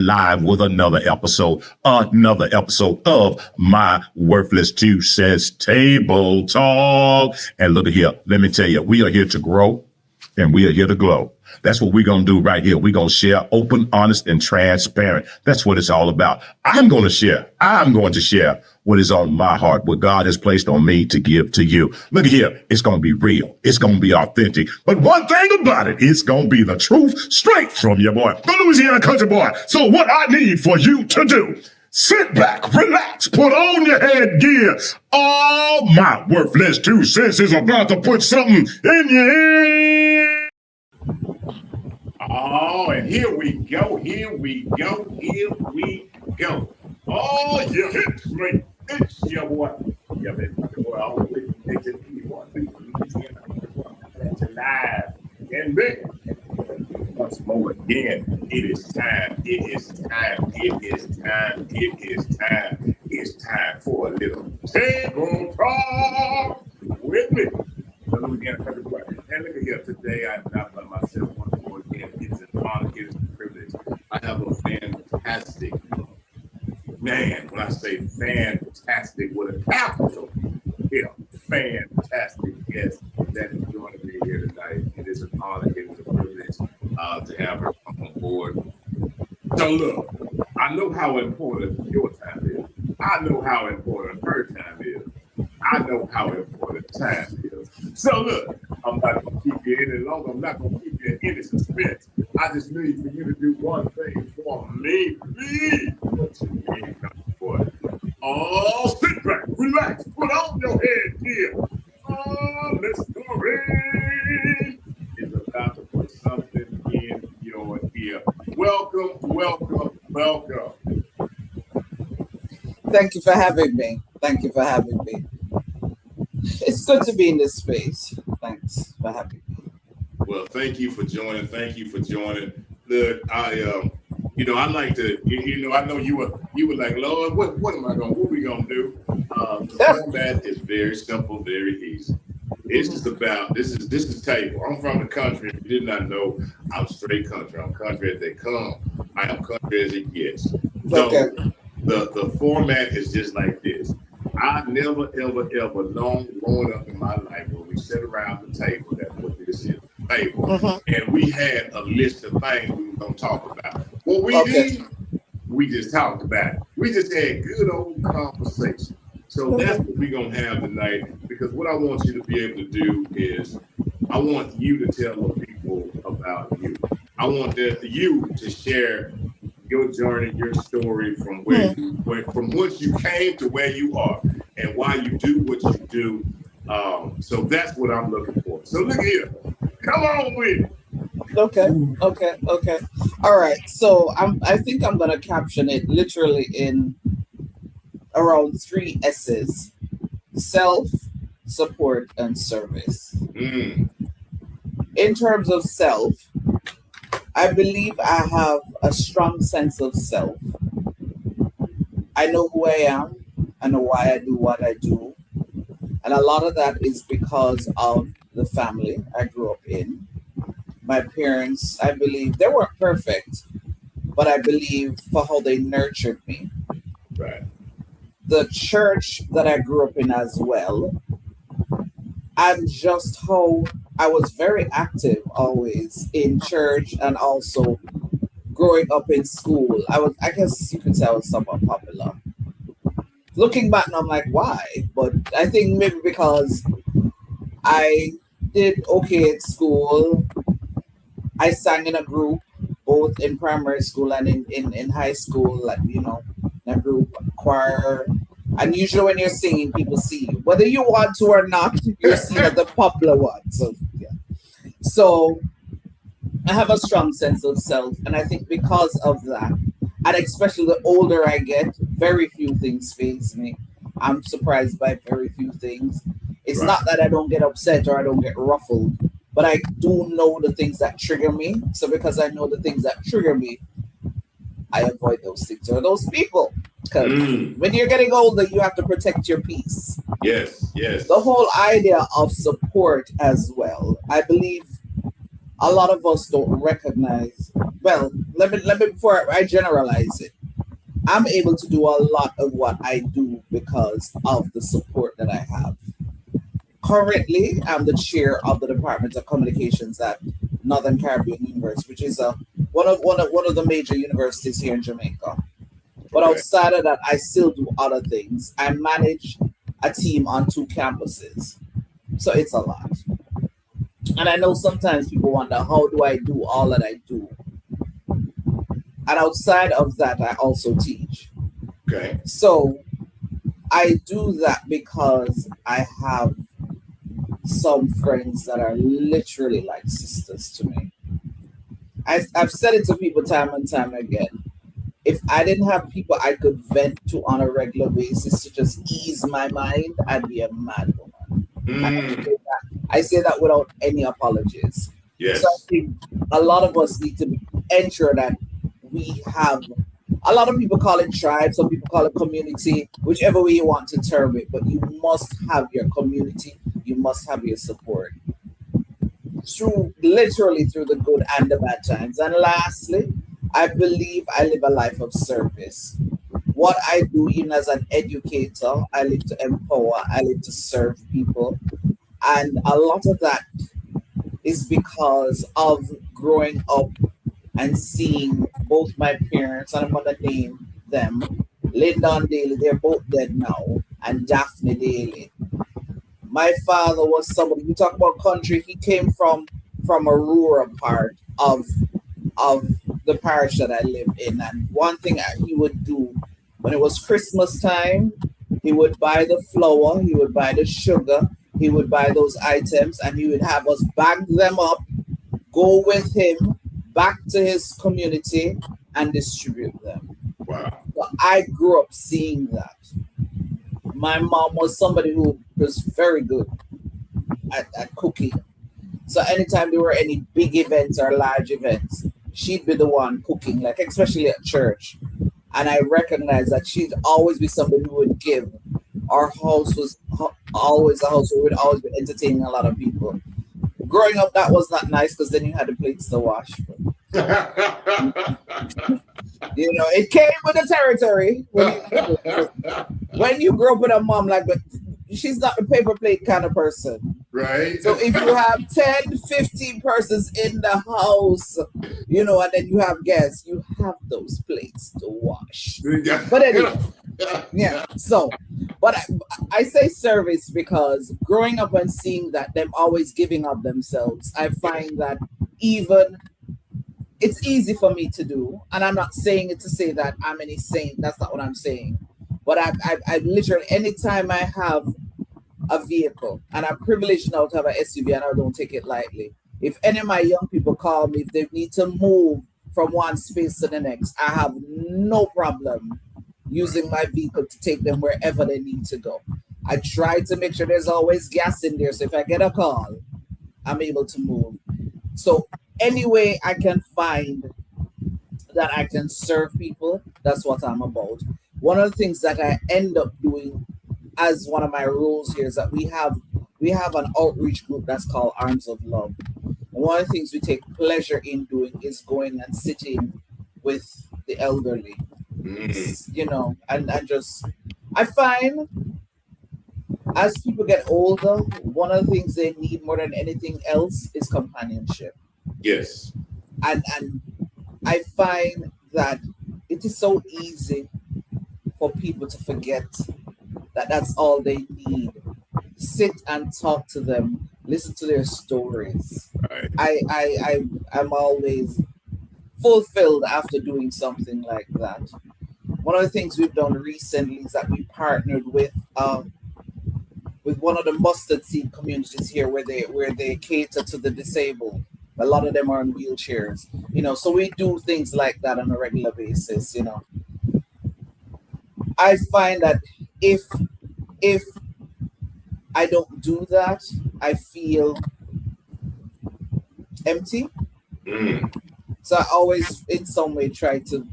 live with another episode of my Worthless 2 Cents Table Talk. And look at here, let me tell you, we are here to grow and we are here to glow. That's what we're going to do right here. We're going to share open, honest, and transparent. That's what it's all about. I'm going to share what is on my heart, what God has placed on me to give to you. Look at here. It's going to be real. It's going to be authentic. But one thing about it, it's going to be the truth straight from your boy, the Louisiana country boy. So what I need for you to do, sit back, relax, put on your headgear. All my worthless 2 cents is about to put something in your ear. Oh, and here we go. Oh, you hit me. It's your boy. Yeah, man. Boy, I always make it live. And then, once more again, it is time. It's time for a little table talk with me. And look at here. Today, I'm not by myself once more again. It's an honor, it is a privilege. I have a fantastic man. When I say fantastic with a capital, fantastic guest that is joining me here tonight. It is an honor, it is a privilege to have her come on board. So look, I know how important your time is. I know how important her time is. I know how important time is. So look, I'm not going to keep you any longer. I'm not going to keep you in any suspense. I just need for you to do one thing for me. Please. What you mean, boy? Oh, sit back, relax, put on your head here. Oh, Miss Noreen is about to put something in your ear. Welcome. Thank you for having me. It's good to be in this space. Thanks for having me. Well, thank you for joining. Look, I like to, I know you were like, Lord, what we gonna do? The format is very simple, very easy. It's just about, this is table. I'm from the country. If you did not know, I'm straight country. I'm country as they come. I am country as it gets. So Okay. the format is just like this. I never, ever known growing up in my life when we sit around the table, that's what this is, table, and we had a list of things we were going to talk about. What we did, we just talked about it. We just had good old conversation. So that's what we're going to have tonight, because what I want you to be able to do is, I want you to tell the people about you. I want you to share your journey, your story from from whence you came to where you are, and why you do what you do. So that's what I'm looking for. So look here, come on with it. Okay. All right. So I think I'm gonna caption it literally in around 3 S's: self, support, and service. In terms of self, I believe I have a strong sense of self. I know who I am. I know why I do what I do. And a lot of that is because of the family I grew up in. My parents, I believe, they weren't perfect, but I believe for how they nurtured me. Right. The church that I grew up in as well, and just how I was very active always in church, and also growing up in school. I guess you could say I was somewhat popular. Looking back now, I'm like, why? But I think maybe because I did okay at school. I sang in a group, both in primary school and in high school, like, in a group choir. And usually when you're singing, people see you. Whether you want to or not, you're seen as the popular one. So, yeah. So I have a strong sense of self. And I think because of that, and especially the older I get, very few things faze me. I'm surprised by very few things. It's not that I don't get upset or I don't get ruffled, but I do know the things that trigger me. So because I know the things that trigger me, I avoid those things or those people. Because when you're getting older, you have to protect your peace. Yes. The whole idea of support as well. I believe a lot of us don't recognize. Well, let me before I generalize it. I'm able to do a lot of what I do because of the support that I have. Currently, I'm the chair of the Department of Communications at Northern Caribbean University, which is one of the major universities here in Jamaica. But Okay. outside of that, I still do other things. I manage a team on two campuses, so it's a lot. And I know sometimes people wonder, how do I do all that I do? And outside of that, I also teach. Okay. So I do that because I have some friends that are literally like sisters to me. I've said it to people time and time again. If I didn't have people I could vent to on a regular basis to just ease my mind, I'd be a mad woman. And Mm. I say that without any apologies. So I Yes. think a lot of us need to ensure that we have. A lot of people call it tribe, some people call it community, whichever way you want to term it. But you must have your community, you must have your support through literally through the good and the bad times. And lastly, I believe I live a life of service. What I do, even as an educator, I live to empower, I live to serve people. And a lot of that is because of growing up and seeing both my parents, and I'm gonna name them, Lyndon Daly, they're both dead now, and Daphne Daly. My father was somebody, you talk about country, he came from a rural part of the parish that I lived in. And one thing that he would do when it was Christmas time, he would buy the flour, he would buy the sugar, he would buy those items, and he would have us bag them up, go with him back to his community and distribute them. Wow. So I grew up seeing that. My mom was somebody who was very good at cooking. So anytime there were any big events or large events, she'd be the one cooking, like especially at church. And I recognized that she'd always be somebody who would give. Our house was always a house where we would always be entertaining a lot of people. Growing up, that was not nice because then you had the plates to wash. But, it came with the territory when you grow up with a mom like that. She's not the paper plate kind of person. Right. So if you have 10, 15 persons in the house, and then you have guests, you have those plates to wash. But anyway, yeah. So, but I say service because growing up and seeing that them always giving up themselves, I find that even it's easy for me to do. And I'm not saying it to say that I'm any saint. That's not what I'm saying. But I literally, anytime I have a vehicle, and I'm privileged now to have an SUV, and I don't take it lightly. If any of my young people call me, if they need to move from one space to the next, I have no problem using my vehicle to take them wherever they need to go. I try to make sure there's always gas in there, so if I get a call, I'm able to move. So any way I can find that I can serve people, that's what I'm about. One of the things that I end up doing as one of my roles here is that we have an outreach group that's called Arms of Love. And one of the things we take pleasure in doing is going and sitting with the elderly, and just I find as people get older, one of the things they need more than anything else is companionship. Yes. And I find that it is so easy for people to forget that that's all they need. Sit and talk to them, listen to their stories. Right. I'm always fulfilled after doing something like that. One of the things we've done recently is that we partnered with one of the mustard seed communities here where they cater to the disabled. A lot of them are in wheelchairs, so we do things like that on a regular basis. I find that if I don't do that, I feel empty. Mm. So I always in some way try to,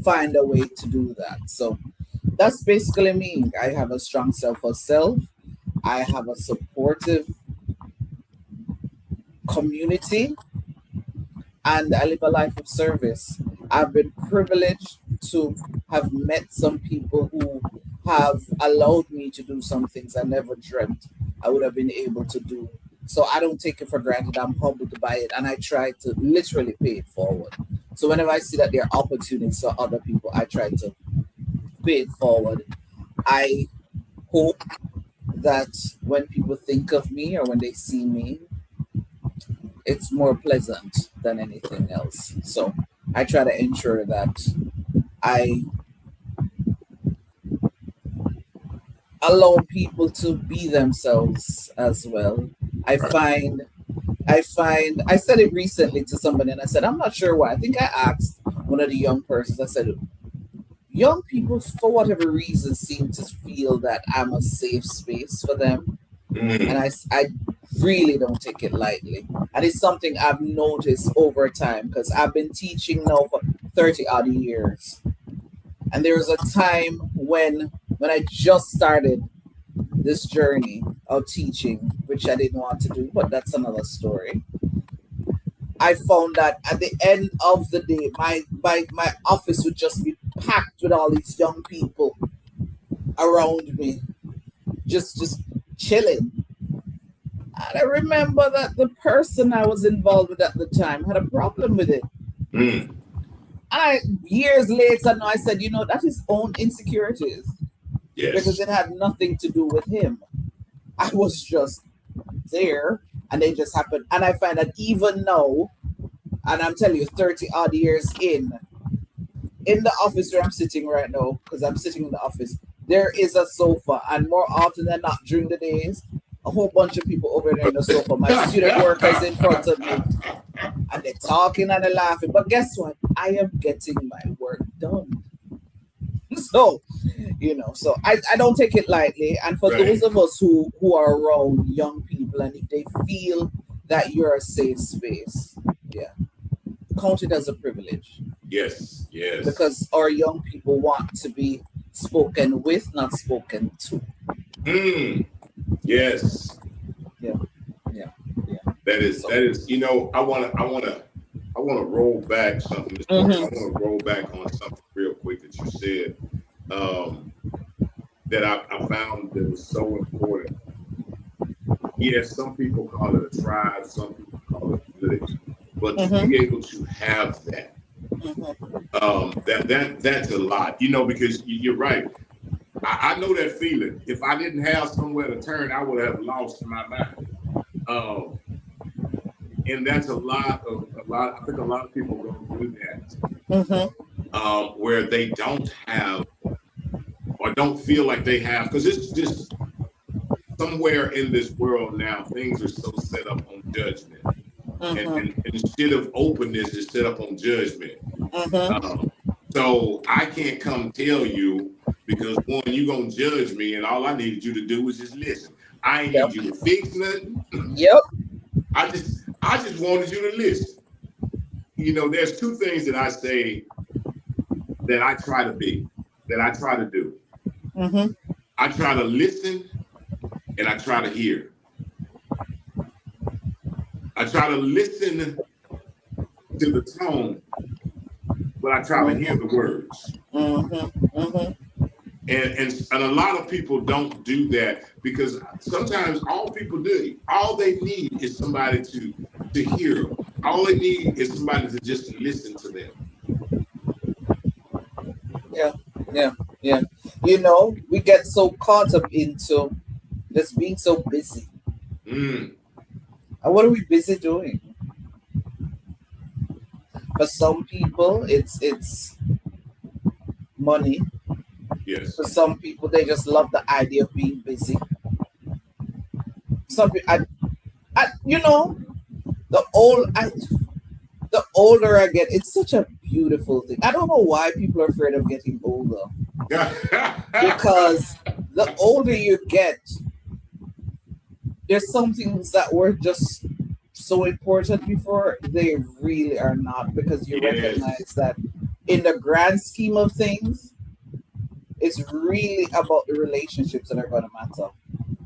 find a way to do that. So that's basically me. I have a strong self of self. I have a supportive community, and I live a life of service. I've been privileged to have met some people who have allowed me to do some things I never dreamt I would have been able to do. So I don't take it for granted. I'm humbled by it, and I try to literally pay it forward. So whenever I see that there are opportunities for other people, I try to pay it forward. I hope that when people think of me or when they see me, it's more pleasant than anything else. So I try to ensure that I allow people to be themselves as well. I find I said it recently to somebody and I said, I'm not sure why. I think I asked one of the young persons, I said, young people for whatever reason seem to feel that I'm a safe space for them. And I really don't take it lightly. And it's something I've noticed over time because I've been teaching now for 30 odd years. And there was a time when I just started this journey of teaching, which I didn't want to do, but that's another story. I found that at the end of the day, my office would just be packed with all these young people around me, just chilling. And I remember that the person I was involved with at the time had a problem with it. Years later, now I said, that is own insecurities. Yes. Because it had nothing to do with him. I was just there and they just happened. And I find that even now, and I'm telling you, 30 odd years in the office where I'm sitting right now, because I'm sitting in the office, there is a sofa. And more often than not during the days, a whole bunch of people over there in the sofa. My student workers in front of me. And they're talking and they're laughing. But guess what? I am getting my work done. So, so I don't take it lightly. And for those of us who are around young people, and if they feel that you're a safe space, count it as a privilege. Yes. Because our young people want to be spoken with, not spoken to. Yes. Yeah. That is. I want to roll back something. I want to roll back on something real quick that you said that I found that was so important. Yes, some people call it a tribe, some people call it a village, but to be able to have that, that's a lot. Because you're right. I know that feeling. If I didn't have somewhere to turn, I would have lost my mind. And that's a lot. I think a lot of people go through that, where they don't have or don't feel like they have, because it's just somewhere in this world now, things are so set up on judgment, and instead of openness, it's set up on judgment. So I can't come tell you because one, you're gonna judge me, and all I needed you to do was just listen. I ain't need you to fix nothing. I just wanted you to listen. There's two things that I say that I try to be, that I try to do. I try to listen and I try to hear. I try to listen to the tone, but I try to hear the words. And a lot of people don't do that because sometimes all they need is somebody to hear them. All they need is somebody to just listen to them. Yeah. We get so caught up into just being so busy. And what are we busy doing? For some people, it's money. Yes. For some people, they just love the idea of being busy. Some people, the older I get, it's such a beautiful thing. I don't know why people are afraid of getting older. Because the older you get, there's some things that were just so important before, they really are not, because you recognize that in the grand scheme of things, it's really about the relationships that are going to matter.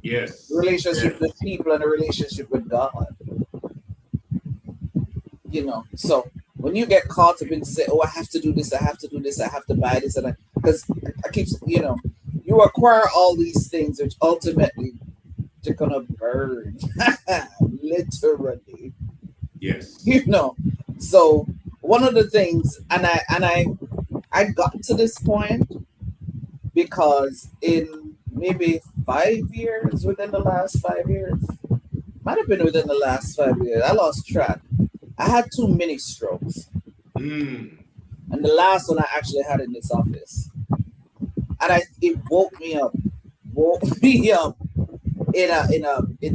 Yes. The relationship with people and the relationship with God. So when you get caught up in say, oh, I have to do this, I have to do this, I have to buy this, and because I keep, you acquire all these things, which ultimately they're gonna burn, literally, Yes. So one of the things, I got to this point because in maybe 5 years, within the last 5 years, might have been within the last 5 years, I lost track. I had two mini strokes, Mm. and the last one I actually had in this office, and it woke me up in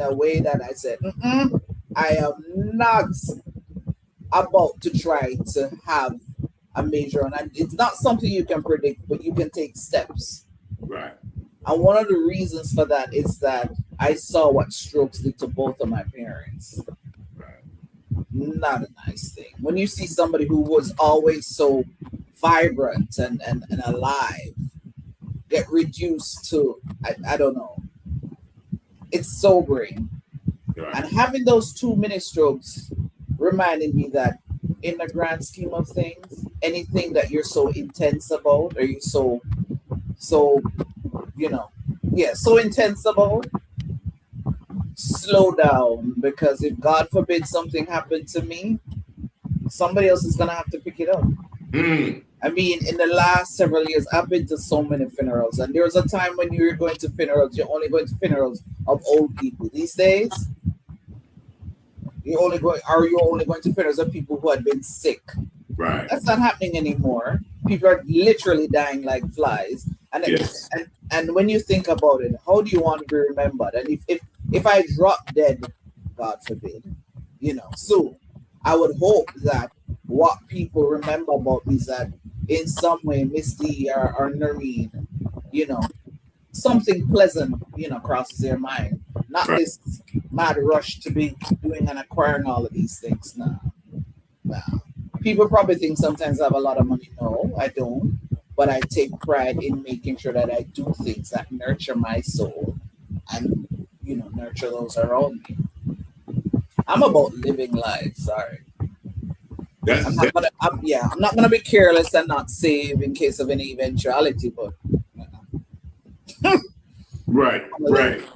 a way that I said, I am not about to try to have a major one. And it's not something you can predict, but you can take steps. Right. And one of the reasons for that is that I saw what strokes did to both of my parents. Right. Not a nice thing. When you see somebody who was always so vibrant and alive get reduced to, I don't know, it's sobering. Right. And having those two mini strokes reminded me that in the grand scheme of things, anything that you're so intense about, or you so so intense about, slow down, because if God forbid something happened to me, somebody else is gonna have to pick it up. Mm. I mean, in the last several years, I've been to so many funerals, and there was a time when you were going to funerals, you're only going to funerals of old people. These days, you're only going to funerals of people who had been sick. Right. That's not happening anymore. People are literally dying like flies. And Yes. and when you think about it, how do you want to be remembered? And if I drop dead, God forbid, soon, I would hope that what people remember about me is that in some way, Miss D or Noreen, something pleasant, crosses their mind. Not Right. this mad rush to be doing and acquiring all of these things. Nah. People probably think sometimes I have a lot of money. No, I don't. But I take pride in making sure that I do things that nurture my soul and, nurture those around me. I'm about living life. Sorry. I'm That's not gonna. I'm not gonna be careless and not save in case of any eventuality. But right. I'm gonna Right. live.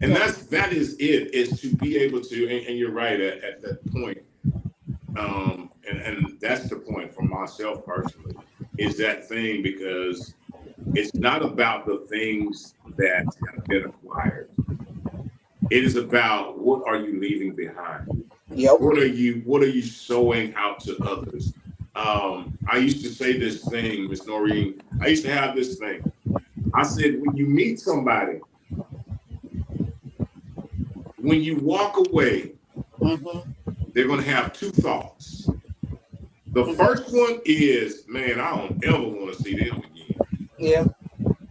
And that is it, is to be able to, and you're right at that point. And that's the point for myself personally, is that thing, because it's not about the things that have been acquired. It is about, what are you leaving behind? Yep. What are you showing out to others? I used to say this thing, Miss Noreen. I used to have this thing. I said, when you meet somebody, when you walk away, Mm-hmm. they're going to have two thoughts. The Mm-hmm. first one is, man, I don't ever want to see them again. Yeah.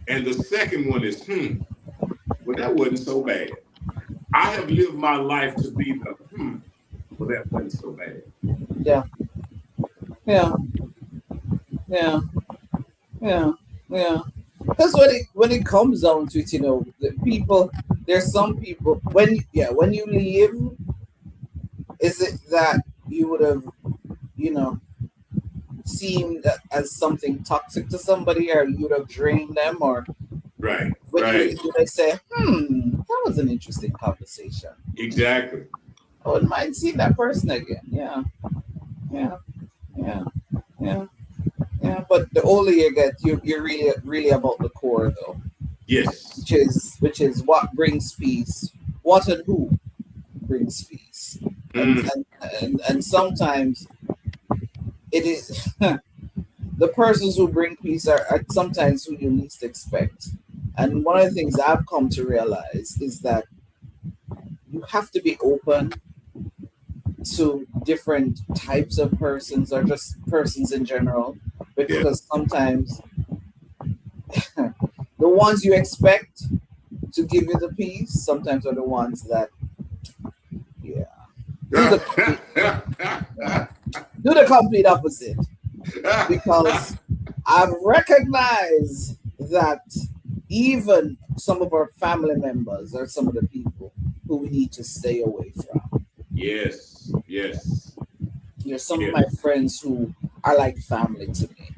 And the second one is, well, that wasn't so bad. I have lived my life to be the, well, that wasn't so bad. Yeah. Yeah. Yeah. Yeah. Yeah. Because when it comes down to it, the people, there's some people when you leave, is it that you would have, you know, seemed as something toxic to somebody, or you would have drained them, or Right, when you right, leave, they say, that was an interesting conversation. exactly. I wouldn't mind seeing that person again. Yeah. Yeah. Yeah. Yeah. Yeah. But the older you get, you're really really about the core though. Yes. Which is what brings peace, what and who brings peace, and Mm, and sometimes it is the persons who bring peace are sometimes who you least expect. And one of the things I've come to realize is that you have to be open to different types of persons, or just persons in general, yeah. because sometimes the ones you expect to give you the peace sometimes are the ones that, yeah, do the complete, yeah, do the complete opposite. Because I've recognized that even some of our family members are some of the people who we need to stay away from. yes, yes. There's some of my friends who are like family to me,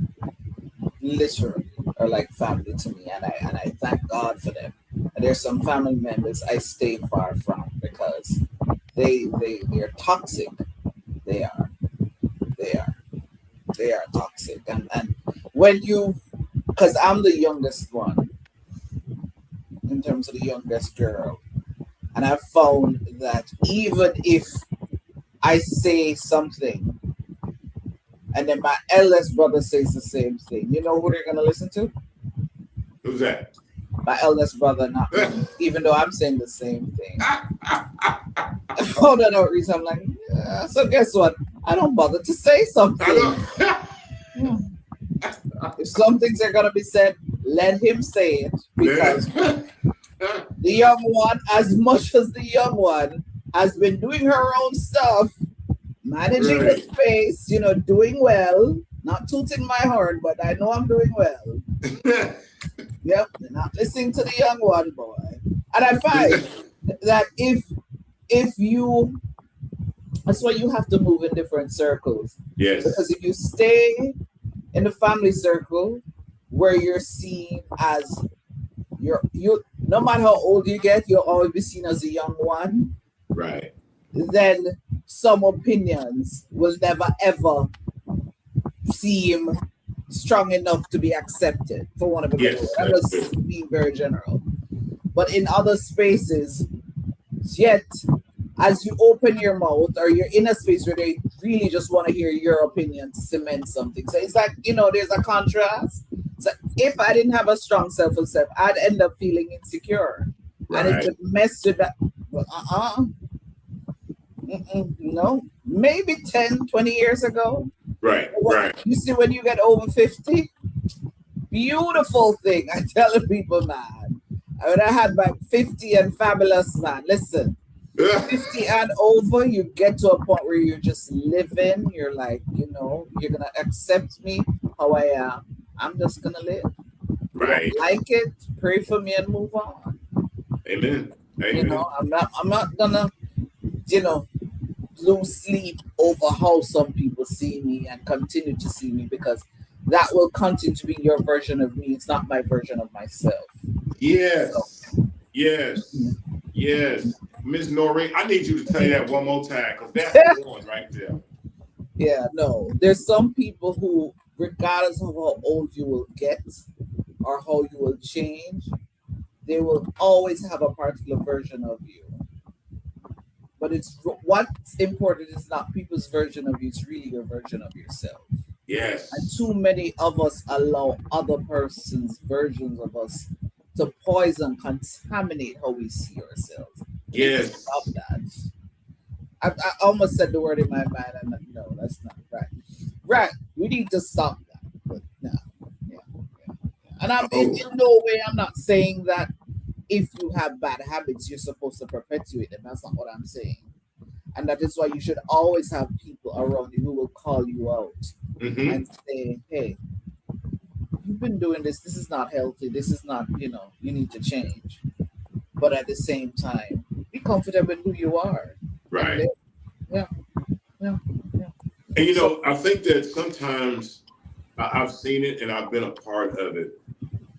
literally are like family to me, and I thank God for them. And there's some family members I stay far from because they're toxic. They are they are they are toxic, and when you, because I'm the youngest one in terms of the youngest girl, and I've found that even if I say something and then my eldest brother says the same thing, you know who they're gonna listen to? Who's that? My eldest brother, not me, even though I'm saying the same thing. For no reason, I'm like, yeah. So guess what? I don't bother to say something. Hmm. If some things are gonna be said, let him say it, because the young one, as much as the young one has been doing her own stuff, managing the space, doing well, not tooting my horn, but I know I'm doing well. Yep, they're not listening to the young one, boy. And I find that if you, that's why you have to move in different circles. Yes. Because if you stay in the family circle where you're seen as you no matter how old you get, you'll always be seen as a young one. Right. Then some opinions will never ever seem strong enough to be accepted, for one of a better word. I'm just being very general. But in other spaces, yet as you open your mouth or you're in a space where they really just want to hear your opinion to cement something. So it's like, there's a contrast. So if I didn't have a strong self-esteem, I'd end up feeling insecure. Right. And it would mess with that. No, maybe 10, 20 years ago. Right, right. You see, when you get over 50, beautiful thing. I tell people, man. When I had my 50 and fabulous, man, listen, 50 and over, you get to a point where you're just living. You're like, you're going to accept me how I am. I'm just going to live. Right. Like it, pray for me and move on. Amen. Amen. I'm not going to, lose sleep over how some people see me and continue to see me, because that will continue to be your version of me. It's not my version of myself. Yes. So. Yes. Yes. Miss Noreen, I need you to tell you that one more time, because that's the one right there. Yeah, no. There's some people who, regardless of how old you will get or how you will change, they will always have a particular version of you. But what's important is not people's version of you, it's really your version of yourself. Yes. And too many of us allow other person's versions of us to poison, contaminate how we see ourselves. Yes. Stop that. I almost said the word in my mind, and no, that's not right. Right. We need to stop that. But no. Yeah. And I'm in no way, I'm not saying that if you have bad habits, you're supposed to perpetuate them. That's not what I'm saying. And that is why you should always have people around you who will call you out and say, hey, you've been doing this. This is not healthy. This is not, you need to change. But at the same time, be comfortable in who you are. Right. Yeah. And I think that sometimes I've seen it and I've been a part of it.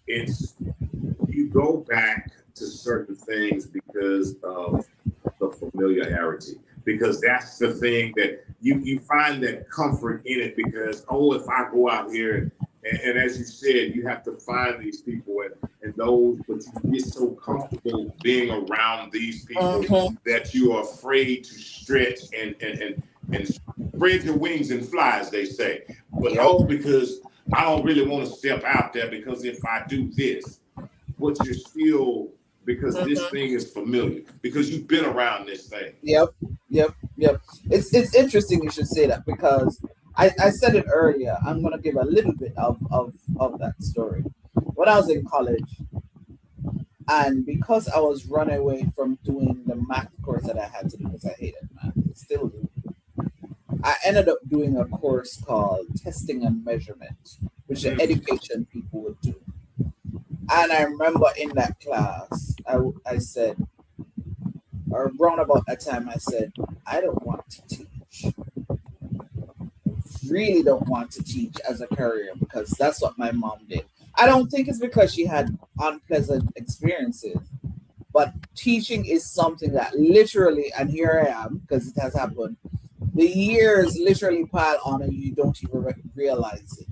It's, you go back to certain things because of the familiarity, because that's the thing that you find that comfort in it, because, if I go out here and as you said, you have to find these people and those, but you get so comfortable being around these people that you are afraid to stretch and spread your wings and fly, as they say. But because I don't really want to step out there, because if I do this, but you're still, because this thing is familiar, because you've been around this thing. Yep. It's interesting you should say that, because I said it earlier. I'm going to give a little bit of that story. When I was in college, and because I was running away from doing the math course that I had to do, because I hated math, still do, I ended up doing a course called Testing and Measurement, which the education people would do. And I remember in that class, I said, or around about that time, I said, I don't want to teach. really don't want to teach as a career because that's what my mom did. I don't think it's because she had unpleasant experiences, but teaching is something that literally, and here I am because it has happened, the years literally pile on and you don't even realize it.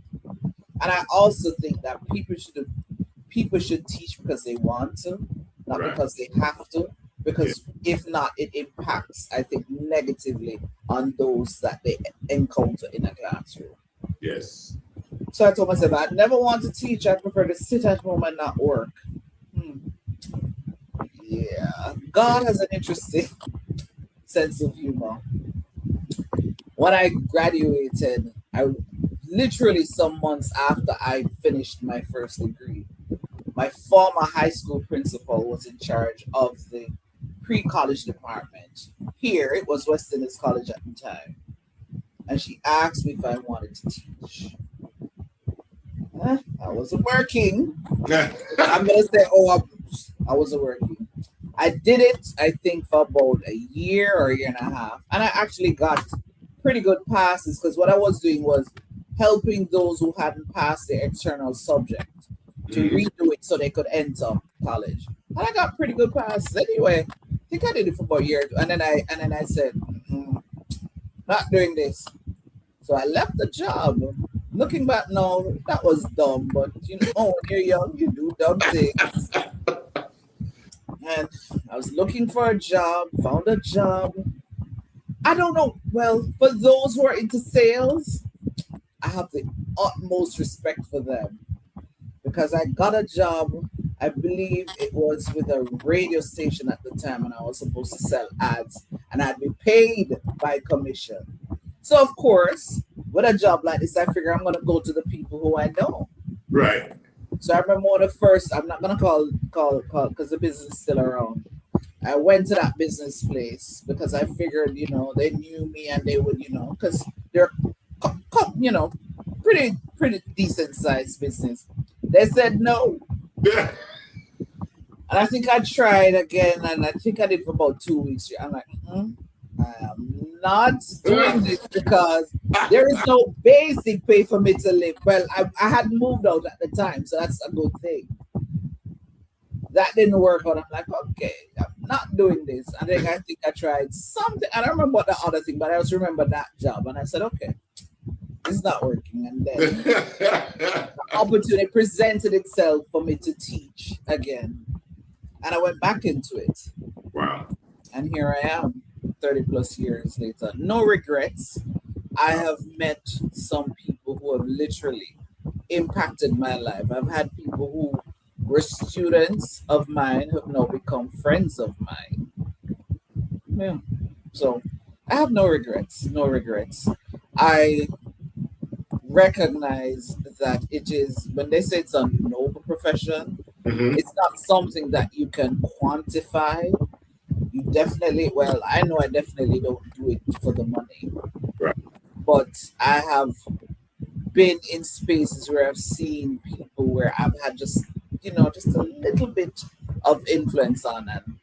And I also think that people should teach because they want to, not Right. because they have to. Because if not, it impacts, I think, negatively on those that they encounter in a classroom. Yes. So I told myself I never want to teach. I prefer to sit at home and not work. Yeah, God has an interesting sense of humor. When I graduated, I literally some months after I finished my first degree, my former high school principal was in charge of the pre-college department. Here, it was West Indies College at the time. And she asked me if I wanted to teach. I wasn't working. I'm going to say, I wasn't working. I did it, I think, for about a year or a year and a half. And I actually got pretty good passes because what I was doing was helping those who hadn't passed the external subject to redo it so they could enter college. And I got pretty good passes anyway. I think I did it for about a year, and then I said, not doing this. So I left the job. Looking back now, that was dumb, but when you're young, you do dumb things. And I was looking for a job, found a job. I don't know. Well, for those who are into sales, I have the utmost respect for them because I got a job. I believe it was with a radio station at the time, and I was supposed to sell ads, and I'd be paid by commission. So, of course, with a job like this, I figure I'm going to go to the people who I know. Right. So I remember one of the first, I'm not going to call because the business is still around. I went to that business place because I figured, they knew me and they would, because they're, pretty decent sized business. They said no. And I think I tried again, and I think I did for about 2 weeks. I'm like, I am not doing this because there is no basic pay for me to live. Well, I hadn't moved out at the time, so that's a good thing. That didn't work out. I'm like, okay, I'm not doing this. And then I think I tried something. I don't remember what the other thing, but I just remember that job. And I said, okay, it's not working. And then the opportunity presented itself for me to teach again. And I went back into it. Wow. And here I am, 30 plus years later. No regrets. I have met some people who have literally impacted my life. I've had people who were students of mine who have now become friends of mine. Yeah. So I have no regrets. No regrets. I recognize that it is, when they say it's a noble profession, it's not something that you can quantify. You definitely, I know I definitely don't do it for the money. Right. But I have been in spaces where I've seen people where I've had just a little bit of influence on them.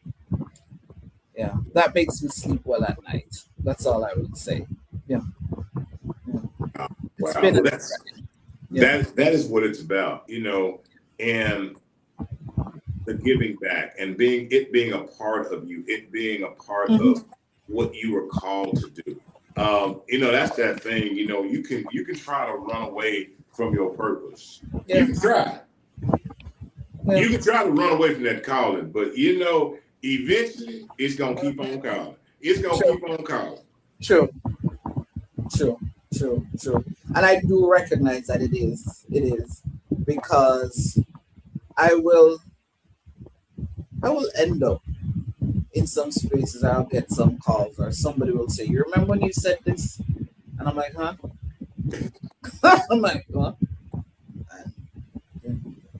Yeah, that makes me sleep well at night. That's all I would say. Yeah. It's been that is what it's about, and the giving back and being a part of you, it being a part of what you were called to do. That's that thing, you can try to run away from your purpose. Yeah. You can try. Yeah. You can try to run away from that calling, but eventually it's gonna keep on calling. It's gonna keep on calling. True. And I do recognize that it is because I will end up in some spaces. I'll get some calls or somebody will say, "You remember when you said this?" And I'm like, "Huh?" I'm like, "What?"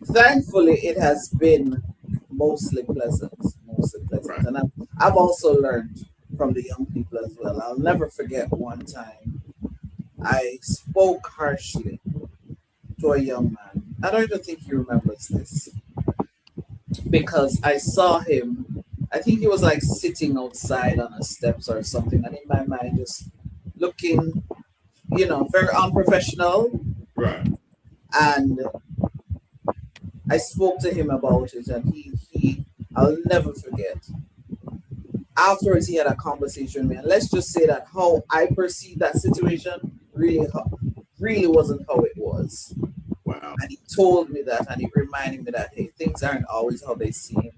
Thankfully, it has been mostly pleasant. Right. And I've also learned from the young people as well. I'll never forget one time I spoke harshly to a young man. I don't even think he remembers this because I saw him. I think he was like sitting outside on the steps or something, and in my mind, just looking very unprofessional. Right. And I spoke to him about it, and I'll never forget. Afterwards, he had a conversation with me, and let's just say that how I perceived that situation really wasn't how it was. Wow. And he told me that, and he reminded me that, hey, things aren't always how they seem.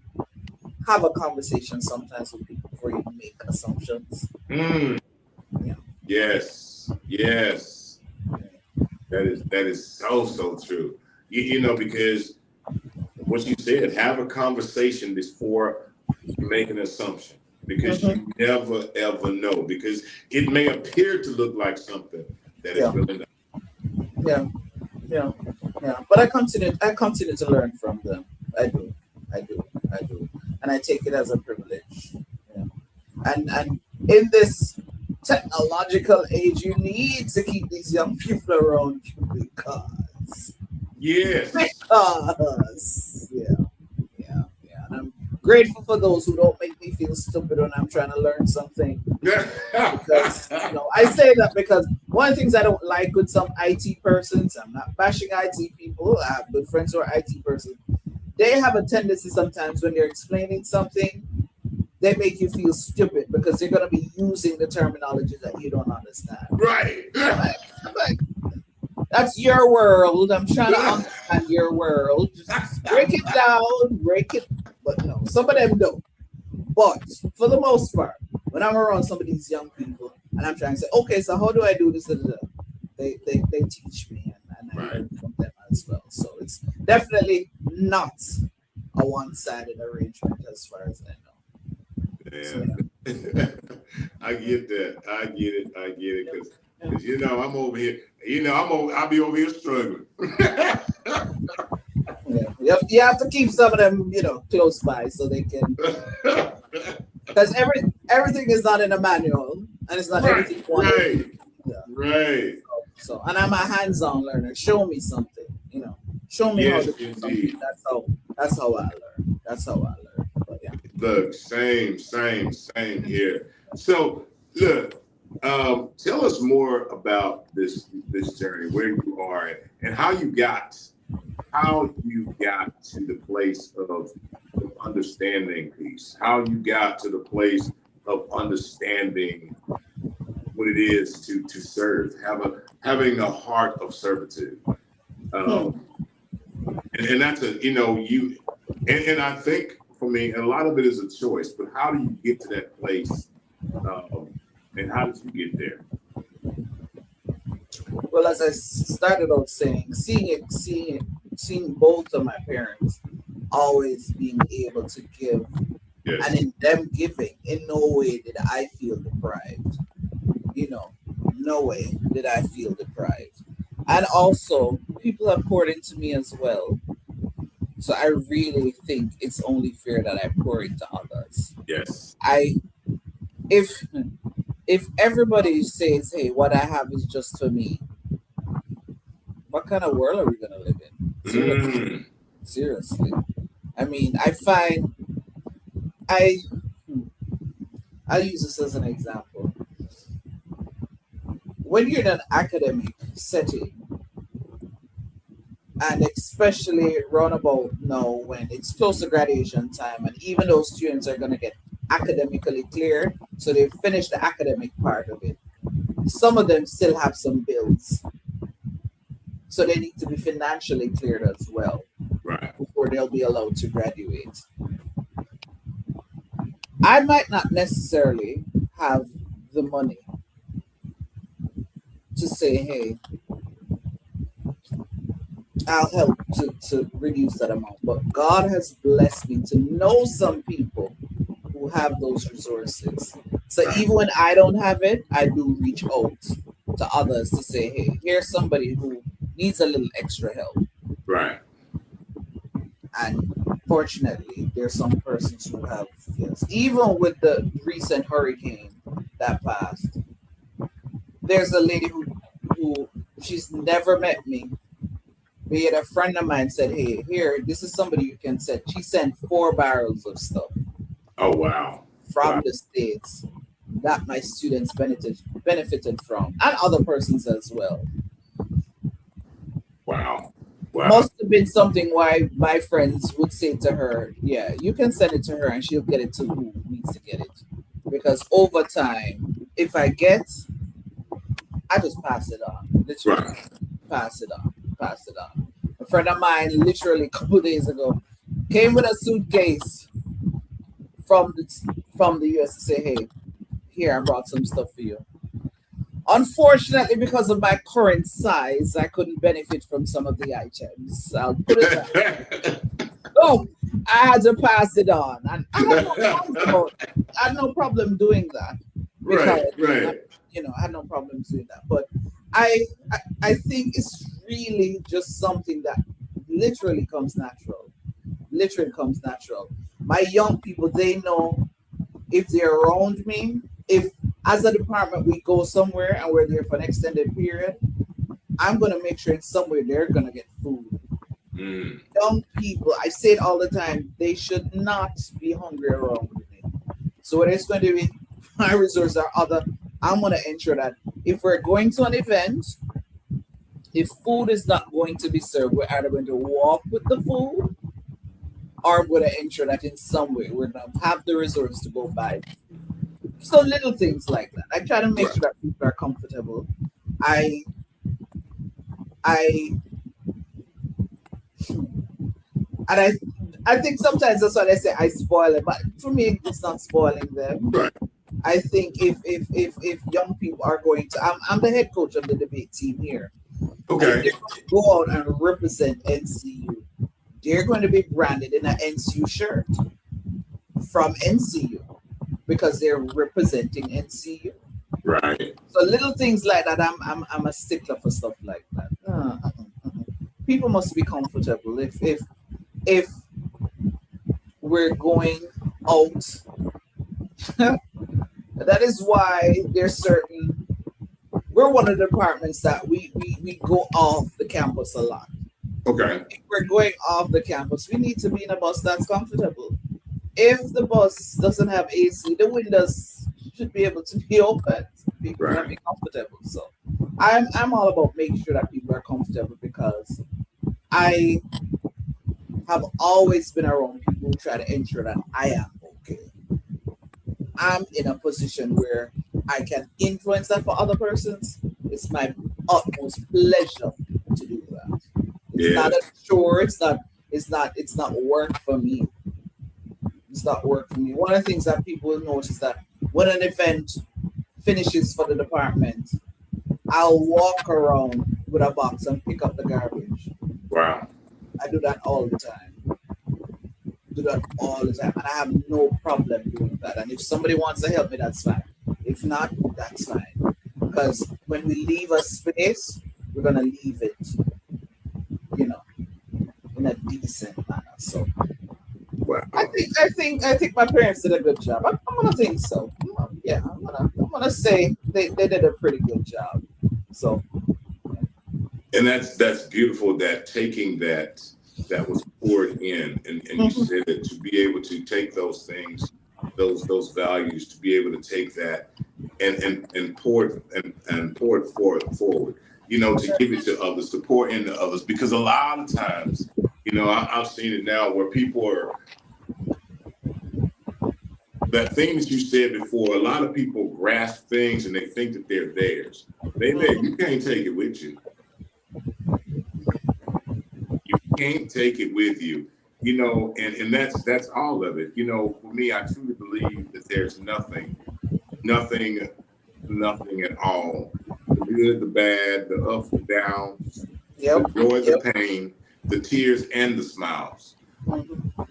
Have a conversation sometimes with people before you make assumptions. Mm. Yeah. Yes. Yes. That is so true. Because what you said, have a conversation before you make an assumption, because you never ever know, because it may appear to look like something that is really not. Yeah. But I continue to learn from them. I do, and I take it as a privilege. Yeah. And in this technological age, you need to keep these young people around you because yeah. And I'm grateful for those who don't make me feel stupid when I'm trying to learn something. Because I say that because one of the things I don't like with some IT persons, I'm not bashing IT people, I have good friends who are IT persons. They have a tendency sometimes when they're explaining something, they make you feel stupid because they're going to be using the terminology that you don't understand. Right. I'm like, that's your world. I'm trying to understand your world. Just break it down, But no, some of them don't. But for the most part, when I'm around some of these young people and I'm trying to say, okay, so how do I do this? They teach me and I learn from them as well. So it's definitely not a one-sided arrangement as far as I know. Yeah. So, yeah. I get that. I get it. Because I'm over here. I'll be over here struggling. Yeah. You have to keep some of them, close by so they can. Because everything is not in a manual, and it's not everything. Right. Yeah. Right. So, and I'm a hands-on learner. Show me something. Show me how to do something. That's how I learn. But yeah. Look, same here. So look, tell us more about this journey, where you are and how you got to the place of understanding peace, how you got to the place of understanding what it is to serve, having a heart of servitude. And that's and I think for me, a lot of it is a choice, but how do you get to that place? And how did you get there? Well, as I started out saying, seeing both of my parents always being able to give, and in them giving, in no way did I feel deprived. No way did I feel deprived. And also, people have poured into me as well. So I really think it's only fair that I pour into others. Yes. If everybody says, hey, what I have is just for me, what kind of world are we going to live in? Seriously. I mean, I find, I'll use this as an example. When you're in an academic setting, and especially roundabout now when it's close to graduation time, and even those students are going to get academically cleared, so they finish the academic part of it. Some of them still have some bills, so they need to be financially cleared as well, before they'll be allowed to graduate. I might not necessarily have the money to say, hey, I'll help to reduce that amount. But God has blessed me to know some people who have those resources. So even when I don't have it, I do reach out to others to say, hey, here's somebody who needs a little extra help. Right. And fortunately, there's some persons who have, yes. Even with the recent hurricane that passed, there's a lady who she's never met me. But yet a friend of mine said, hey, here, this is somebody you can send. She sent 4 barrels of stuff. Oh, wow. From the States. that my students benefited from, and other persons as well. Wow. Wow. Must have been something why my friends would say to her, yeah, you can send it to her and she'll get it to who needs to get it. Because over time, if I I just pass it on. Literally Right. pass it on. Pass it on. A friend of mine literally a couple of days ago came with a suitcase from the US to say, hey, here I brought some stuff for you. Unfortunately, because of my current size, I couldn't benefit from some of the items. I'll put it that way. So I had to pass it on. And I had no problem about it. I had no problem doing that. Because Right. I had no problem doing that. But I think it's really just something that literally comes natural. Literally comes natural. My young people, they know if they're around me, if as a department we go somewhere and we're there for an extended period, I'm going to make sure in somewhere they're going to get food. Mm. Young people, I say it all the time, they should not be hungry around me. So whether it's going to be my resource or other, I'm going to ensure that if we're going to an event, if food is not going to be served, we're either going to walk with the food or we're going to ensure that in some way we're going to have the resource to go buy. So little things like that. I try to make sure that people are comfortable. I I think sometimes that's why they say I spoil it, but for me it's not spoiling them. Right. I think if young people are going to, I'm the head coach of the debate team here. Okay. If they go out and represent NCU, they're going to be branded in an NCU shirt from NCU because they're representing NCU. Right. So little things like that, I'm a stickler for stuff like that. People must be comfortable if we're going out. That is why there's certain. We're one of the departments that we go off the campus a lot. Okay. If we're going off the campus, we need to be in a bus that's comfortable. If the bus doesn't have AC, the windows should be able to be open. People can be comfortable. So I'm all about making sure that people are comfortable because I have always been around people who try to ensure that I am okay. I'm in a position where I can influence that for other persons. It's my utmost pleasure to do that. It's not a chore. It's not work for me. It's not work for me. One of the things that people will notice that when an event finishes for the department, I'll walk around with a box and pick up the garbage. Wow. I do that all the time. And I have no problem doing that. And if somebody wants to help me, that's fine. If not, that's fine. Because when we leave a space, we're gonna leave it, in a decent manner. So, wow. I think my parents did a good job. I'm gonna think so. Yeah, I'm gonna say they did a pretty good job. So, and that's beautiful. That taking that was poured in, and you said that to be able to take those things, those values, to be able to take that and pour it forward. To give it to others, to pour into others, because a lot of times, I've seen it now where people are. That thing that you said before, a lot of people grasp things and they think that they're theirs. You can't take it with you. You can't take it with you, and that's all of it. For me, I truly believe that there's nothing at all. The good, the bad, the ups, the downs, the joy, the pain, the tears, and the smiles.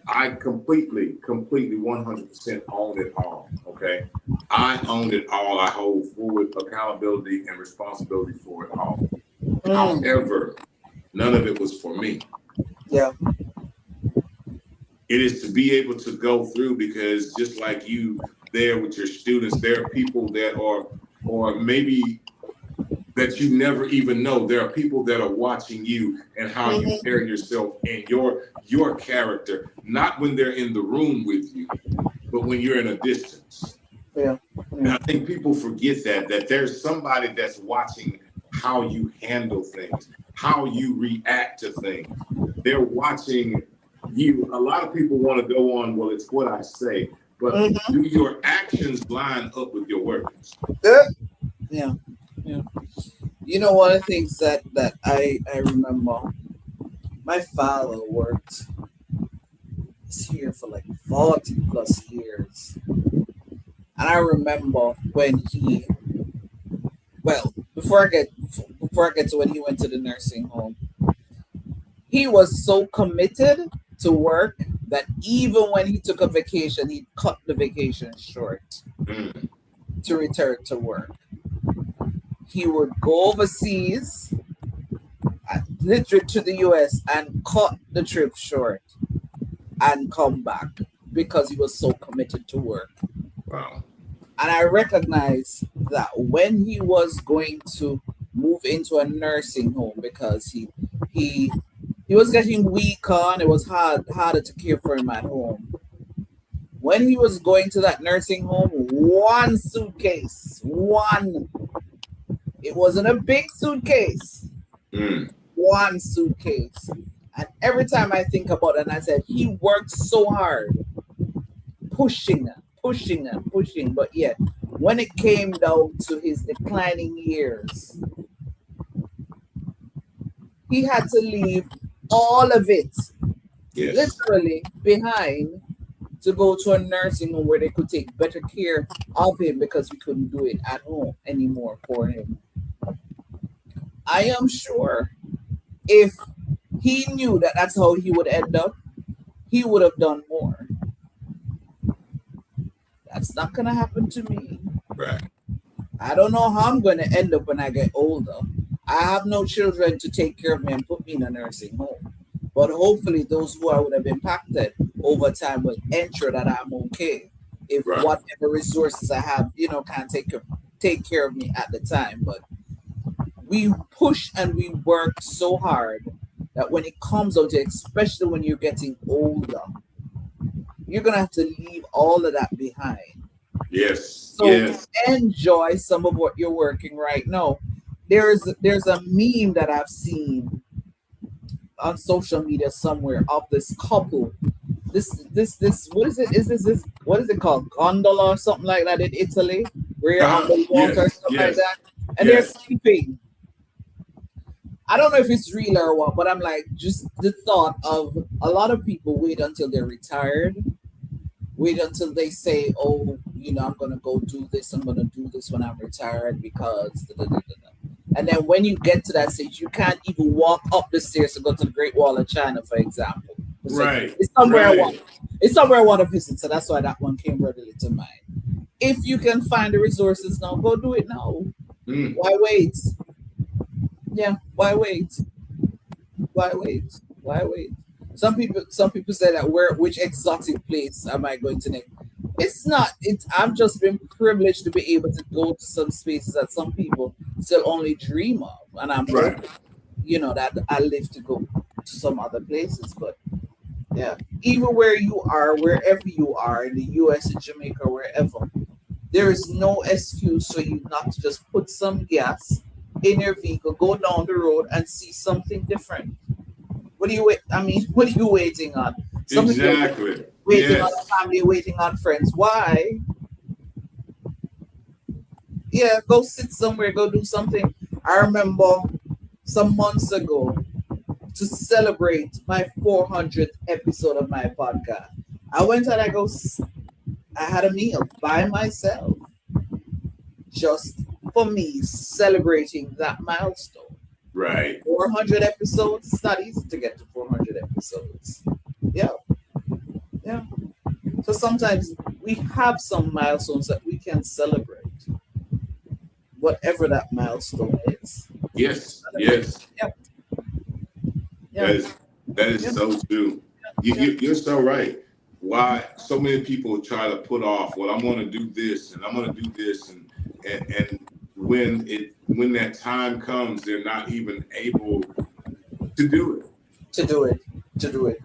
I completely 100% own it all. Okay. I own it all. I hold full accountability and responsibility for it all. However, none of it was for me. Yeah. It is to be able to go through, because just like you there with your students, there are people that are, or maybe that you never even know. There are people that are watching you and how you carry yourself and your character, not when they're in the room with you, but when you're in a distance. Yeah. And Yeah. I think people forget that there's somebody that's watching how you handle things, how you react to things. They're watching you. A lot of people want to go on, well, it's what I say, but Mhm. do your actions line up with your words? Yeah. Yeah. You know, one of the things that I remember, my father worked here for like 40 plus years. And I remember when he, well, before I get to when he went to the nursing home, he was so committed to work that even when he took a vacation, he cut the vacation short Mm, to return to work. He would go overseas, literally to the US, and cut the trip short and come back because he was so committed to work. wow. And I recognized that when he was going to move into a nursing home because he he was getting weaker and it was harder to care for him at home. When he was going to that nursing home, one suitcase, one, it wasn't a big suitcase, Mm, one suitcase. And every time I think about it, and I said, he worked so hard, pushing and pushing and pushing, but yet when it came down to his declining years, he had to leave all of it yes. literally behind to go to a nursing home where they could take better care of him because we couldn't do it at home anymore for him. I am sure if he knew that that's how he would end up, he would have done more. That's not going to happen to me. Right. I don't know how I'm going to end up when I get older. I have no children to take care of me and put me in a nursing home. But hopefully, those who I would have impacted over time will ensure that I'm okay. If Right. whatever resources I have, can't take care of me at the time. But we push and we work so hard that when it comes out to, especially when you're getting older, you're gonna have to leave all of that behind. Yes. So Yes. enjoy some of what you're working right now. There's a meme that I've seen on social media somewhere of this couple. This what is it? Is this what is it called? Gondola or something like that in Italy, where you're on Uh-huh. the water or Yes. something like Yes. that, and they're Yes. sleeping. I don't know if it's real or what, but I'm like, just the thought of a lot of people wait until they're retired, wait until they say, oh, I'm going to go do this, I'm going to do this when I'm retired because, da, da, da, da, da. And then when you get to that stage, you can't even walk up the stairs to go to the Great Wall of China, for example. It's like, Right. it's somewhere I want. Right. It's somewhere I want to visit, so that's why that one came readily to mind. If you can find the resources now, go do it now. Mm. Why wait? Yeah, why wait? Why wait? Why wait? Some people say that which exotic place am I going to name? It's not. It's I've just been privileged to be able to go to some spaces that some people still only dream of, and I'm Right. hoping, that I live to go to some other places. But yeah, even where you are, wherever you are in the U.S., in Jamaica, wherever, there is no excuse for you not to just put some gas in your vehicle, go down the road, and see something different. What are you wait? I mean, what are you waiting on? Some people are Exactly. waiting on Yes. a family, waiting on friends. Why? Yeah, go sit somewhere, go do something. I remember some months ago to celebrate my 400th episode of my podcast. I went and I had a meal by myself, just for me celebrating that milestone. Right. 400 episodes. It's not easy to get to 400 episodes. Yeah, yeah. So sometimes we have some milestones that we can celebrate, whatever that milestone is. Yes. Celebrate. Yes. Yep, That yep, is that is yep, so true. You, yep. you you're so right. Why so many people try to put off, well, I'm gonna do this and I'm gonna do this and when that time comes, they're not even able to do it. To do it, to do it.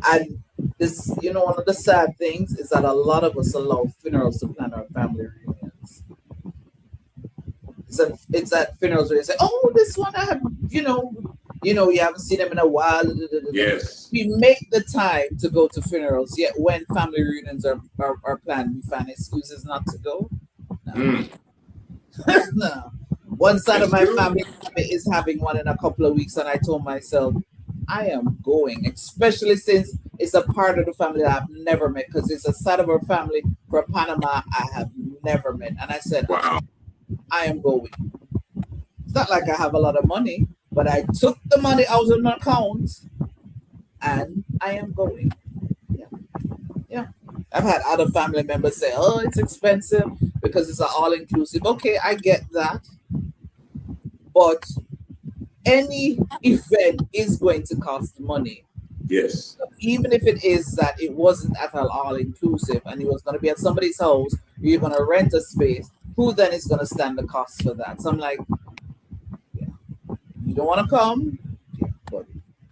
And This, one of the sad things is that a lot of us allow funerals to plan our family reunions. It's at funerals where you say, "Oh, this one I have," you haven't seen them in a while. Yes. We make the time to go to funerals, yet when family reunions are planned, we find excuses not to go. No, Mm, no. One side of that's my true. family is having one in a couple of weeks, and I told myself, I am going, especially since it's a part of the family that I've never met, because it's a side of our family from Panama I have never met. And I said, Wow. I am going. It's not like I have a lot of money, but I took the money out of my account and I am going. Yeah. Yeah. I've had other family members say, "Oh, it's expensive because it's an all inclusive." Okay, I get that. But any event is going to cost money. Yes. Even if it is that it wasn't at all inclusive and it was going to be at somebody's house, you're going to rent a space, who then is going to stand the cost for that? So I'm like, yeah, you don't want to come, yeah, but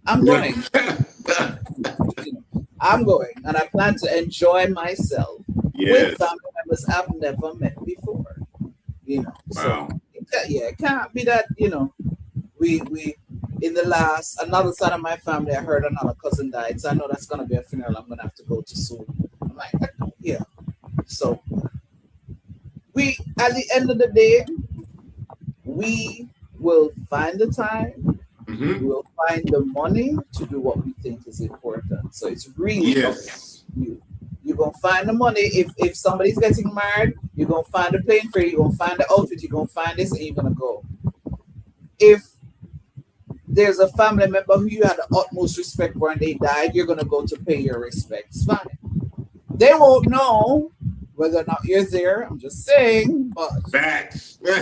I'm going. I'm going, and I plan to enjoy myself with Yes. family members I've never met before. So Wow. yeah, it can't be that we in the last another side of my family. I heard another cousin died, so I know that's gonna be a funeral I'm gonna have to go to soon. I'm like, yeah. So we at the end of the day, we will find the time. We Hmm. will find the money to do what we think is important. So it's really up to Yes. you. You're gonna find the money. If somebody's getting married, you're gonna find the plane fare, you're gonna find the outfit, you're gonna find this, and you're gonna go. If there's a family member who you had the utmost respect for and they died, you're gonna go to pay your respects. Fine. They won't know whether or not you're there. I'm just saying, but Facts. you're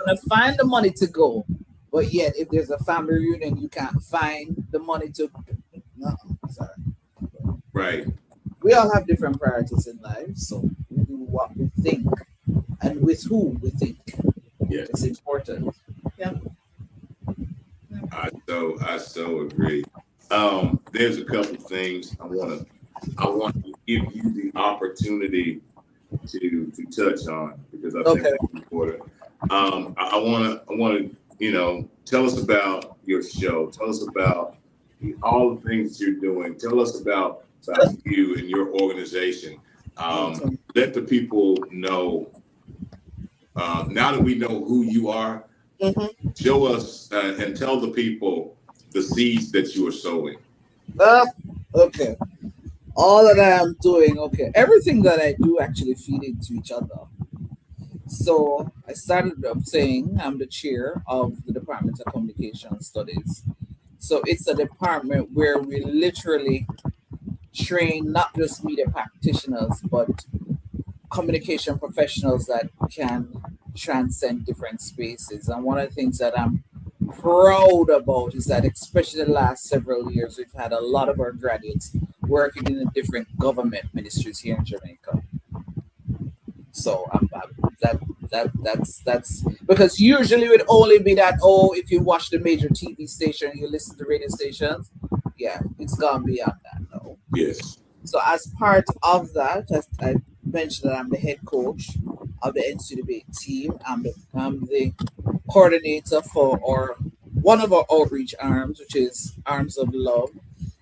gonna find the money to go. But yet, if there's a family reunion, you can't find the money to. No, sorry. Right. We all have different priorities in life, so we do what we think and with who we think is Yes. important. Yeah. I so agree. There's a couple things I want to give you the opportunity to touch on because I think Okay. it's important. I want to tell us about your show. Tell us about all the things that you're doing. Tell us about you and your organization. Okay. Let the people know now that we know who you are. Mm-hmm. Show us and tell the people the seeds that you are sowing. Okay. All that I am doing, okay. Everything that I do actually feed into each other. So I started up saying I'm the chair of the Department of Communication Studies. So it's a department where we literally train not just media practitioners, but communication professionals that can transcend different spaces. And one of the things that I'm proud about is that, especially the last several years, we've had a lot of our graduates working in the different government ministries here in Jamaica. So that's because usually it would only be that, oh, if you watch the major TV station, you listen to radio stations, yeah, it's gone beyond that. No. Yes. So as part of that, as I mentioned, that I'm the head coach of the NCAA team. I'm the coordinator for our one of our outreach arms, which is Arms of Love.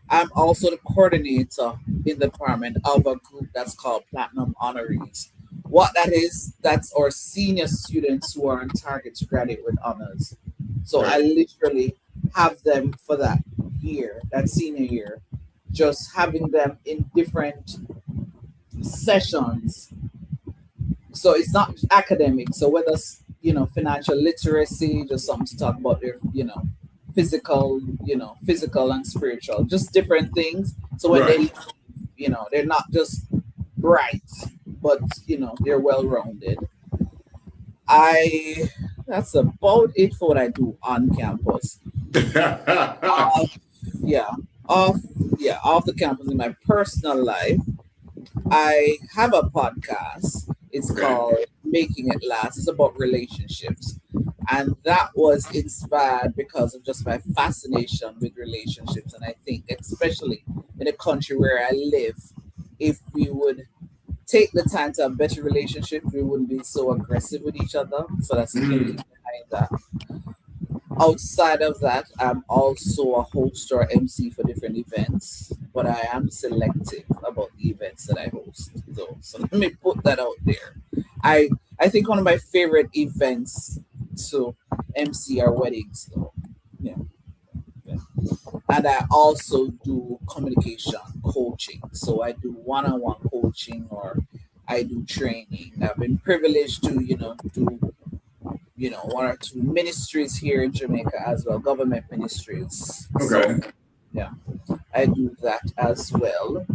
I'm also the coordinator in the department of a group that's called Platinum Honorees. What that is, that's our senior students who are on target to graduate with honors. So I Right. literally have them for that year, that senior year, just having them in different sessions. So it's not academic. So whether it's, financial literacy, just something to talk about their, physical and spiritual, just different things. So when Right. they're not just bright, but they're well rounded. I That's about it for what I do on campus. Off, yeah, off, yeah, off the campus in my personal life. I have a podcast. It's Okay. called Making It Last. It's about relationships. And that was inspired because of just my fascination with relationships. And I think, especially in a country where I live, if we would take the time to have better relationships, we wouldn't be so aggressive with each other. So that's the thinking behind that. Outside of that, I'm also a host or MC for different events, but I am selective about the events that I host. So let me put that out there. I think one of my favorite events to MC are weddings, though. Yeah, yeah. And I also do communication coaching. So I do one-on-one coaching or I do training. I've been privileged to, do one or two ministries here in Jamaica as well, government ministries. Okay. So yeah, I do that as well.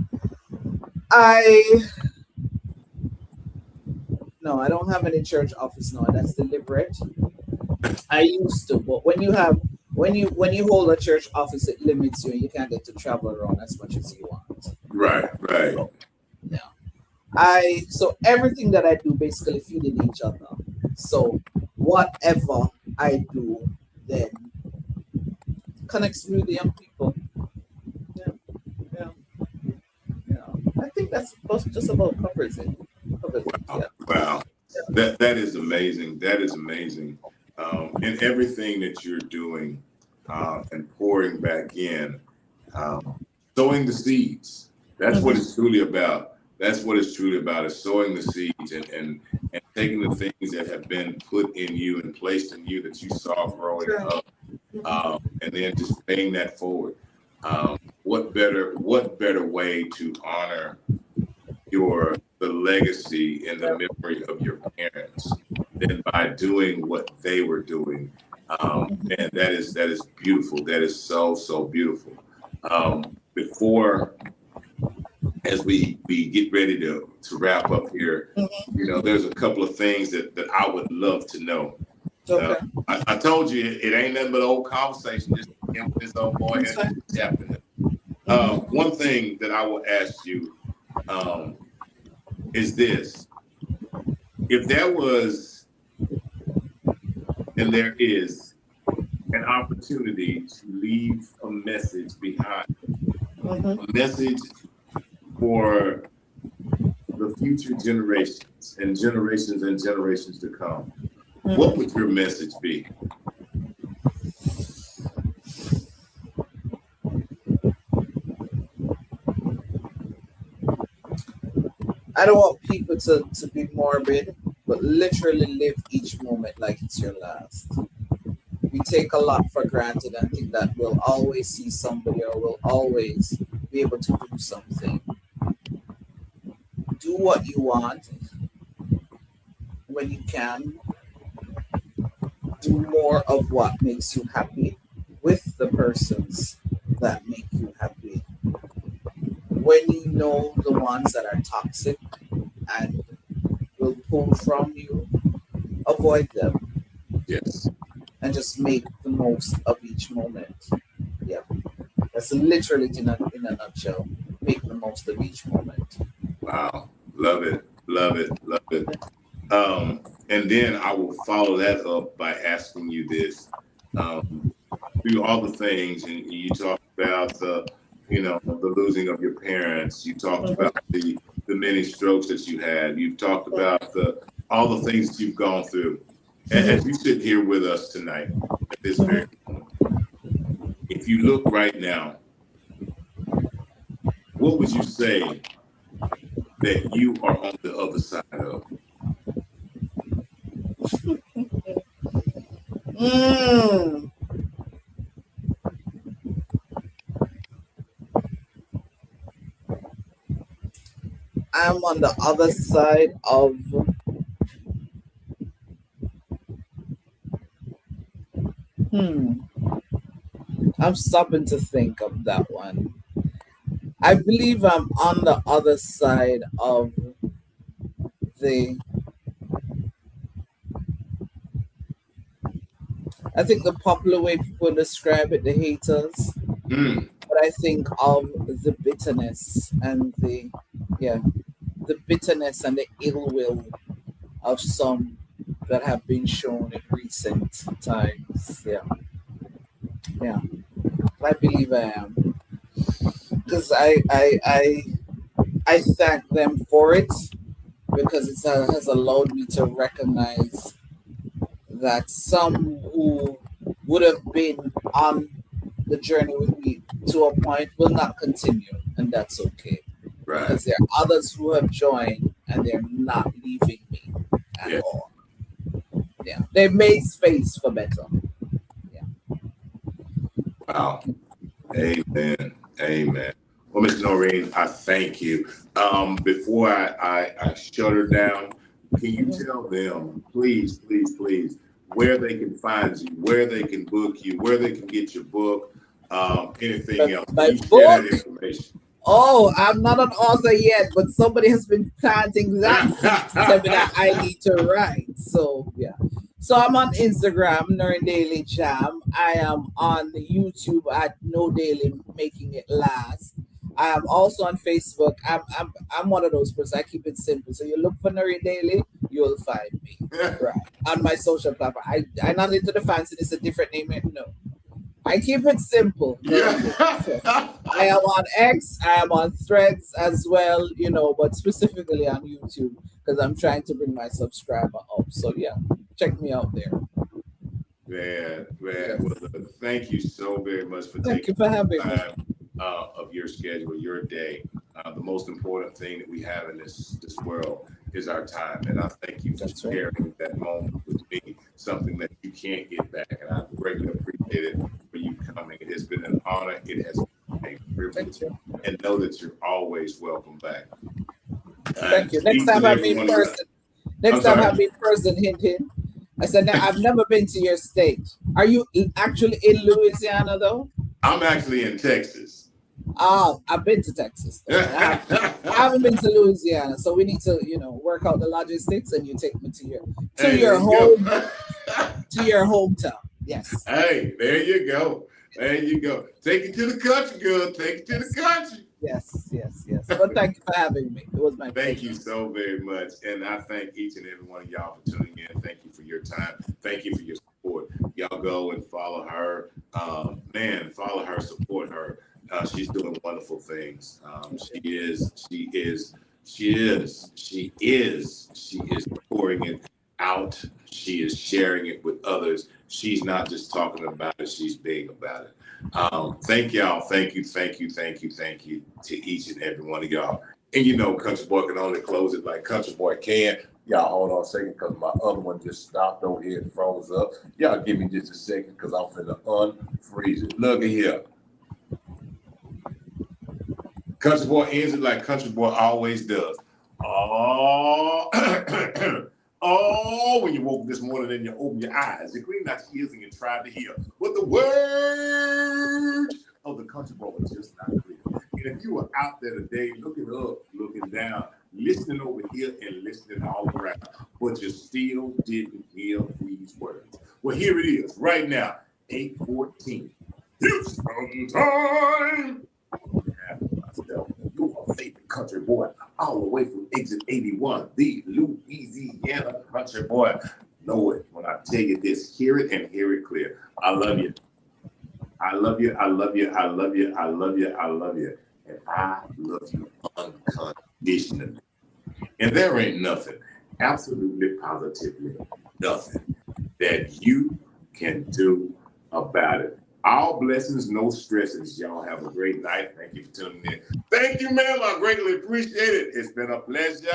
I No, I don't have any church office now. That's deliberate. I used to, but when you hold a church office, it limits you, and you can't get to travel around as much as you want. Right. So, yeah. So everything that I do basically feeding each other. So whatever I do then connects me with the young people. Yeah, yeah, yeah. I think that's just about covers it. Yeah. Wow. That is amazing. That is amazing. And everything that you're doing and pouring back in, sowing the seeds. That's what it's truly about. That's what it's truly about, is sowing the seeds and taking the things that have been put in you and placed in you that you saw growing up, and then just paying that forward. What better way to honor the legacy and the memory of your parents than by doing what they were doing? Man, that is beautiful. That is so beautiful. Before, as we get ready to wrap up here, there's a couple of things that I would love to know. Okay. I told you it ain't nothing but old conversation. Just him with this old boy and tapping. One thing that I will ask you is this: if there was and there is an opportunity to leave a message behind, a message for the future generations and generations to come, what would your message be? I don't want people to be morbid, but literally live each moment like it's your last. We take a lot for granted and think that we'll always see somebody or we'll always be able to do something. Do what you want when you can. Do more of what makes you happy with the persons that make you happy. When you know the ones that are toxic and will pull from you, avoid them. Yes. And just make the most of each moment. Yeah. That's literally in a nutshell. Make the most of each moment. Wow. Love it. And then I will follow that up by asking you this. Through all the things, and you talked about the losing of your parents. You talked about the many strokes that you had. You've talked about all the things that you've gone through. And as you sit here with us tonight, at this very moment, if you look right now, what would you say that you are on the other side of? I'm on the other side of I'm stopping to think of that one. I believe I'm on the other side of the I think the popular way people describe it, the haters. But I think of the bitterness and the bitterness and the ill will of some that have been shown in recent times. Yeah, yeah, I believe I am because I thank them for it because has allowed me to recognize that some who would have been on the journey with me to a point will not continue, and that's okay Right. because there are others who have joined and they're not leaving me at Yeah. all. Yeah, they've made space for better. Yeah. Wow. Amen. Amen. Well, Miss Noreen, I thank you. Before I shut her down, can you tell them, please, please, please, where they can find you, where they can book you, where they can get your book, anything else? My Can you share book. that information? Oh, I'm not an author yet, but somebody has been planting that seed to tell me that I need to write. So yeah. So I'm on Instagram, Noreen Daley Jam. I am on YouTube at No Daily Making It Last. I am also on Facebook. I'm one of those persons. I keep it simple. So you look for Noreen Daley, you'll find me. Right. On my social platform. I'm not into the fancy, it's a different name. No. I keep it simple. Yeah. I am on X, I am on Threads as well, but specifically on YouTube because I'm trying to bring my subscriber up. So yeah, check me out there. Man, Yes. well, thank you so very much for Thank you taking for having me. time of your schedule, your day. The most important thing that we have in this world is our time, and I thank you for That's right. sharing that moment with me, something that you can't get back, and I greatly appreciate it for you coming. It has been an honor. It has been a privilege, Thank you. and know that you're always welcome back. Thank you. Next time have me in person. Have me in person. Hint, hint. I said, now, I've never been to your state. Are you actually in Louisiana though? I'm actually in Texas. Oh, I've been to Texas. I haven't been to Louisiana, so we need to, work out the logistics, and you take me to your home, to your hometown. Yes. Hey, there you go. There you go. Take it to the country, girl. Take it to the country. Yes. But thank you for having me. It was my pleasure. Thank you so very much. And I thank each and every one of y'all for tuning in. Thank you for your time. Thank you for your support. Y'all go and follow her. Follow her, support her. She's doing wonderful things. She is pouring it out. She is sharing it with others. She's not just talking about it, she's being about it. Thank y'all. Thank you to each and every one of y'all. And Country Boy can only close it like Country Boy can. Y'all hold on a second because my other one just stopped over here and froze up. Y'all give me just a second because I'm finna unfreeze it. Look at here. Country Boy ends it like Country Boy always does. Oh, oh, when you woke this morning and you open your eyes, you clean out your ears and you tried to hear. But the words of the country boy was just not clear. And if you were out there today looking up, looking down, listening over here and listening all around, but you still didn't hear these words. Well, here it is right now, 8:14. Houston time. Myself, your favorite country boy, all the way from exit 81, the Louisiana country boy. Know it when I tell you this. Hear it and hear it clear. I love you. I love you. I love you. I love you. I love you. I love you. And I love you unconditionally. And there ain't nothing, absolutely positively nothing that you can do about it. All blessings, no stresses. Y'all have a great night. Thank you for tuning in. Thank you, ma'am. I greatly appreciate it. It's been a pleasure.